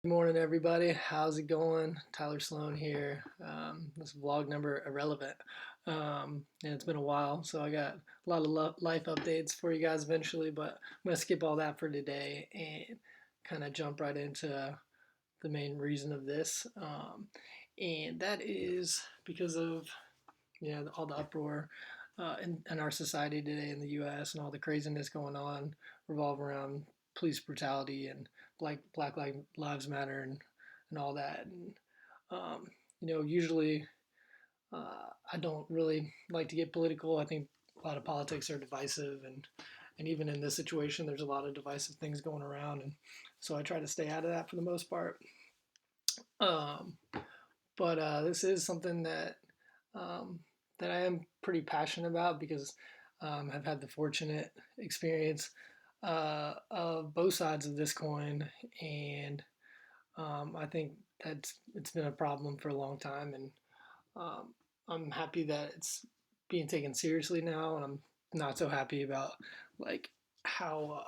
Good morning, everybody. How's it going? Tyler Sloan here. This vlog number irrelevant. And it's been a while, so I got a lot of life updates for you guys eventually, but I'm going to skip all that for today and kind of jump right into the main reason of this. And that is because of all the uproar in our society today in the U.S. and all the craziness going on revolve around police brutality and Black Lives Matter and all that. And usually I don't really like to get political. I think a lot of politics are divisive, and even in this situation, there's a lot of divisive things going around, and so I try to stay out of that for the most part. Um, but this is something um, that I am pretty passionate about because I've had the fortunate experience of both sides of this coin, and I think that it's been a problem for a long time, and um, I'm happy that it's being taken seriously now, and I'm not so happy about like how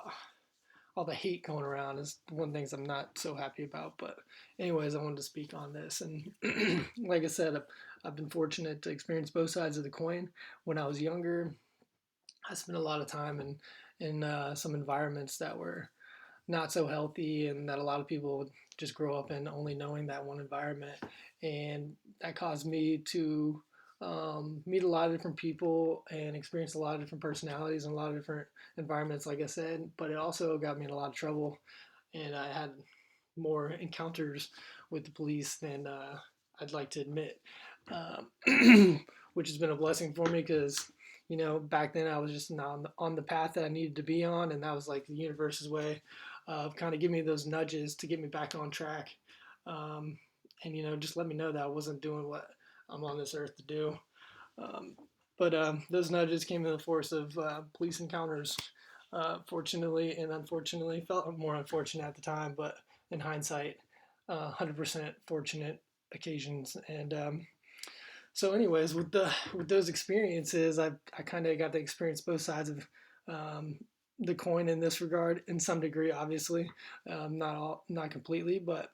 all the hate going around is one of the things I'm not so happy about. But anyways, I wanted to speak on this, and like I said, I've been fortunate to experience both sides of the coin. When I was younger, I spent a lot of time in some environments that were not so healthy, and that a lot of people just grow up in only knowing that one environment, and that caused me to meet a lot of different people and experience a lot of different personalities and a lot of different environments, like I said. But it also got me in a lot of trouble, and I had more encounters with the police than I'd like to admit, which has been a blessing for me because back then I was just not on the path that I needed to be on, and that was like the universe's way of kind of giving me those nudges to get me back on track, um, and just let me know that I wasn't doing what I'm on this earth to do. Um, but those nudges came in the force of police encounters. Fortunately and unfortunately, felt more unfortunate at the time, but in hindsight, 100% fortunate occasions. And so, anyways, with those experiences, I kind of got to experience both sides of um, the coin in this regard, in some degree, obviously, not completely, but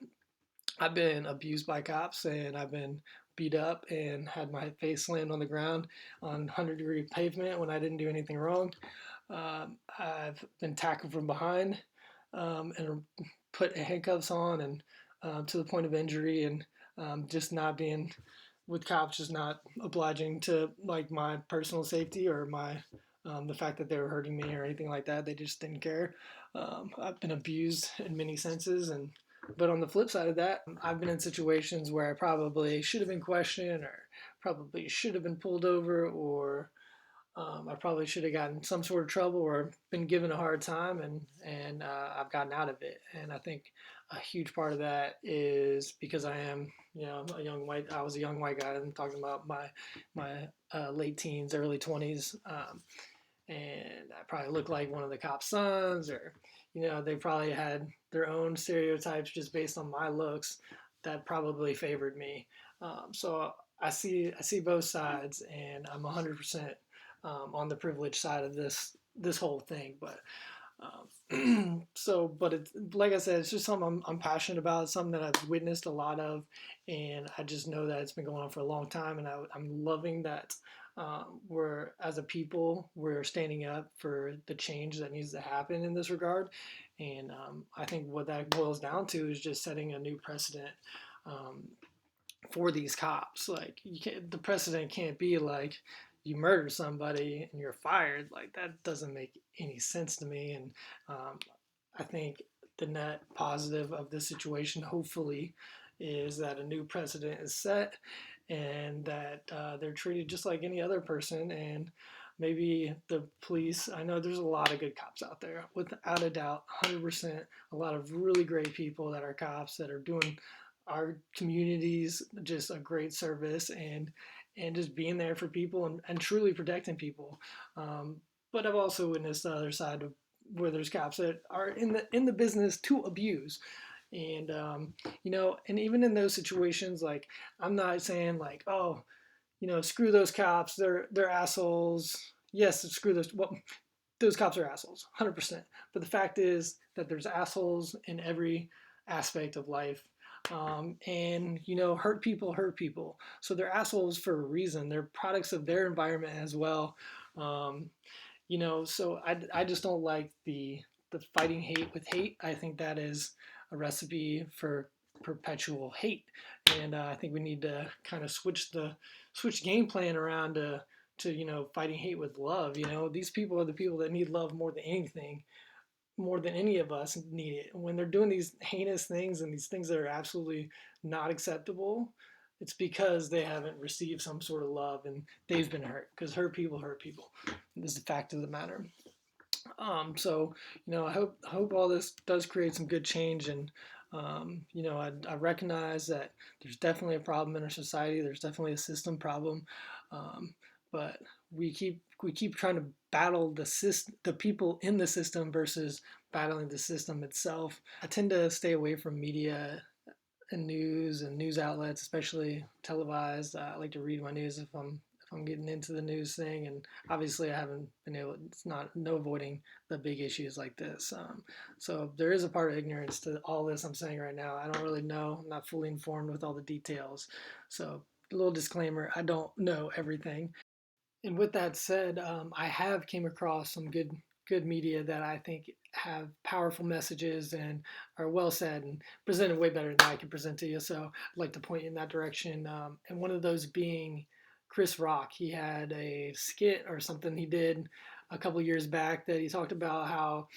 I've been abused by cops, and I've been beat up and had my face slammed on the ground on 100-degree pavement when I didn't do anything wrong. I've been tackled from behind and put handcuffs on, and to the point of injury, and just not being with cops, just not obliging to like my personal safety or my the fact that they were hurting me or anything like that. They just didn't care. I've been abused in many senses, and but on the flip side of that, I've been in situations where I probably should have been questioned, or probably should have been pulled over, or I probably should have gotten some sort of trouble or been given a hard time, and I've gotten out of it. And I think a huge part of that is because I am, a young white. I was a young white guy. I'm talking about my late teens, early 20s, and I probably looked like one of the cop's sons, or they probably had their own stereotypes just based on my looks that probably favored me. So I see both sides, and I'm 100% on the privileged side of this whole thing. But but it's like I said, it's just something I'm passionate about. It's something that I've witnessed a lot of, and I just know that it's been going on for a long time, and I'm loving that we're as a people we're standing up for the change that needs to happen in this regard, and I think what that boils down to is just setting a new precedent. Um, for these cops. Like the precedent can't be like you murder somebody and you're fired. Like that doesn't make any sense to me. And um, I think the net positive of this situation, hopefully, is that a new precedent is set, and that they're treated just like any other person. And maybe the police, I know there's a lot of good cops out there, without a doubt, 100%, a lot of really great people that are cops that are doing our communities just a great service, and just being there for people, and truly protecting people. But I've also witnessed the other side of where there's cops that are in the business to abuse, and and even in those situations, like I'm not saying like, oh, screw those cops, they're assholes. Yes, screw those. Well, those cops are assholes, 100%. But the fact is that there's assholes in every aspect of life. And hurt people hurt people. So they're assholes for a reason. They're products of their environment as well. Um, so I just don't like the fighting hate with hate. I think that is a recipe for perpetual hate, and I think we need to kind of switch game plan around to fighting hate with love. These people are the people that need love more than anything, more than any of us need it. When they're doing these heinous things and these things that are absolutely not acceptable, it's because they haven't received some sort of love and they've been hurt. Because hurt people hurt people. This is the fact of the matter. So I hope all this does create some good change, and I recognize that there's definitely a problem in our society. There's definitely a system problem, um, but we keep trying to battle the people in the system versus battling the system itself. I tend to stay away from media and news outlets, especially televised. I like to read my news if I'm getting into the news thing, and obviously I haven't been able. It's not no avoiding the big issues like this. So there is a part of ignorance to all this I'm saying right now. I don't really know. I'm not fully informed with all the details. So a little disclaimer: I don't know everything. And with that said, I have came across some good media that I think have powerful messages and are well said and presented way better than I can present to you. So I'd like to point you in that direction. And one of those being Chris Rock. He had a skit or something he did a couple years back that he talked about how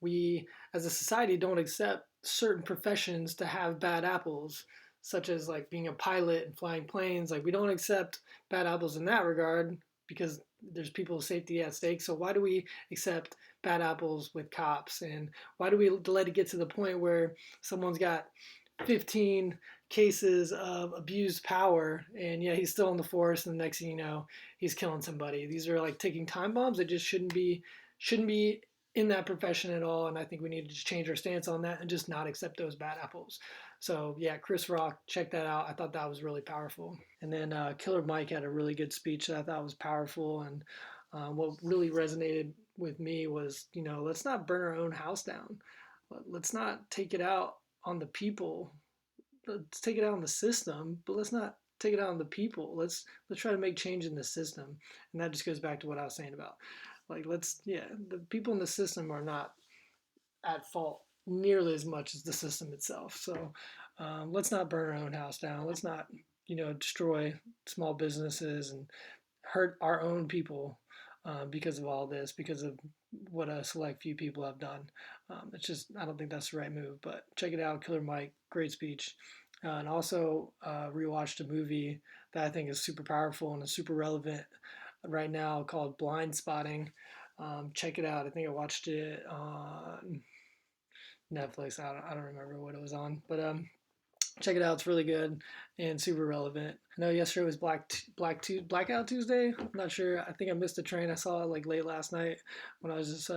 we as a society don't accept certain professions to have bad apples, such as like being a pilot and flying planes. Like we don't accept bad apples in that regard because there's people's safety at stake. So why do we accept bad apples with cops? And why do we let it get to the point where someone's got 15 cases of abused power and yeah, he's still in the force, and the next thing you know, he's killing somebody? These are like ticking time bombs that just shouldn't be in that profession at all. And I think we need to just change our stance on that and just not accept those bad apples. So yeah, Chris Rock, check that out. I thought that was really powerful. And then Killer Mike had a really good speech that I thought was powerful. And what really resonated with me was, let's not burn our own house down. Let's not take it out on the people. Let's take it out on the system, but let's not take it out on the people. Let's try to make change in the system. And that just goes back to what I was saying about, like, the people in the system are not at fault nearly as much as the system itself. So let's not burn our own house down. Let's not, destroy small businesses and hurt our own people because of all this, because of what a select few people have done. It's just, I don't think that's the right move. But check it out, Killer Mike, great speech. And also rewatched a movie that I think is super powerful and is super relevant right now called Blind Spotting. Check it out. I think I watched it on Netflix. I don't remember what it was on, but check it out. It's really good and super relevant. I know yesterday was Blackout Tuesday. I'm not sure. I think I missed the train. I saw it like late last night when I was just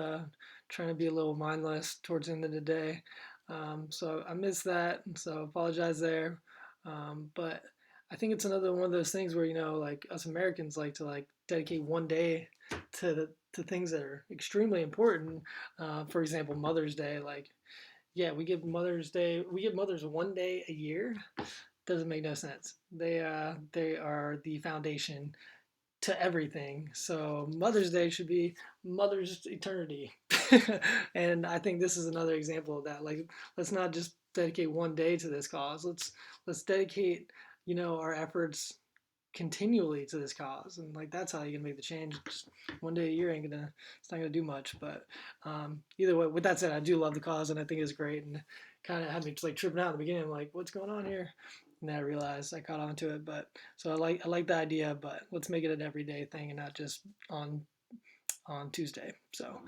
trying to be a little mindless towards the end of the day. So I missed that. So apologize there. But I think it's another one of those things where like us Americans like to like dedicate one day to things that are extremely important. For example, Mother's Day. Like, yeah, we give mothers one day a year. Doesn't make no sense. They are the foundation to everything. So Mother's Day should be Mother's Eternity. And I think this is another example of that. Like, let's not just dedicate one day to this cause. Let's dedicate, our efforts continually to this cause, and like that's how you can make the change. Just one day a year it's not gonna do much. But either way, with that said, I do love the cause and I think it's great, and kind of had me just like tripping out at the beginning. I'm like, what's going on here? And then I realized I caught on to it. But so I like the idea, but let's make it an everyday thing and not just on Tuesday. So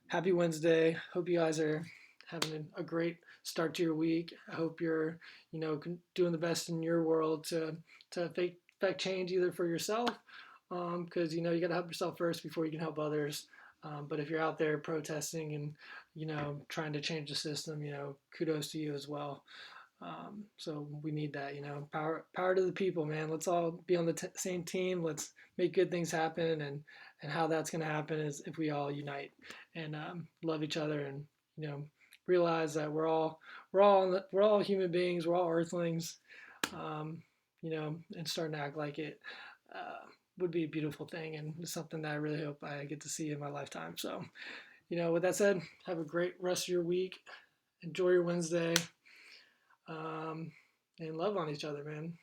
happy Wednesday. Hope you guys are having a great start to your week. I hope you're doing the best in your world to affect change either for yourself, because you got to help yourself first before you can help others. But if you're out there protesting and trying to change the system, kudos to you as well. So we need that, power to the people, man. Let's all be on the same team. Let's make good things happen, and how that's going to happen is if we all unite and love each other and realize that we're all human beings, we're all earthlings, um, and starting to act like it would be a beautiful thing, and it's something that I really hope I get to see in my lifetime. So, with that said, have a great rest of your week. Enjoy your Wednesday, um, and love on each other, man.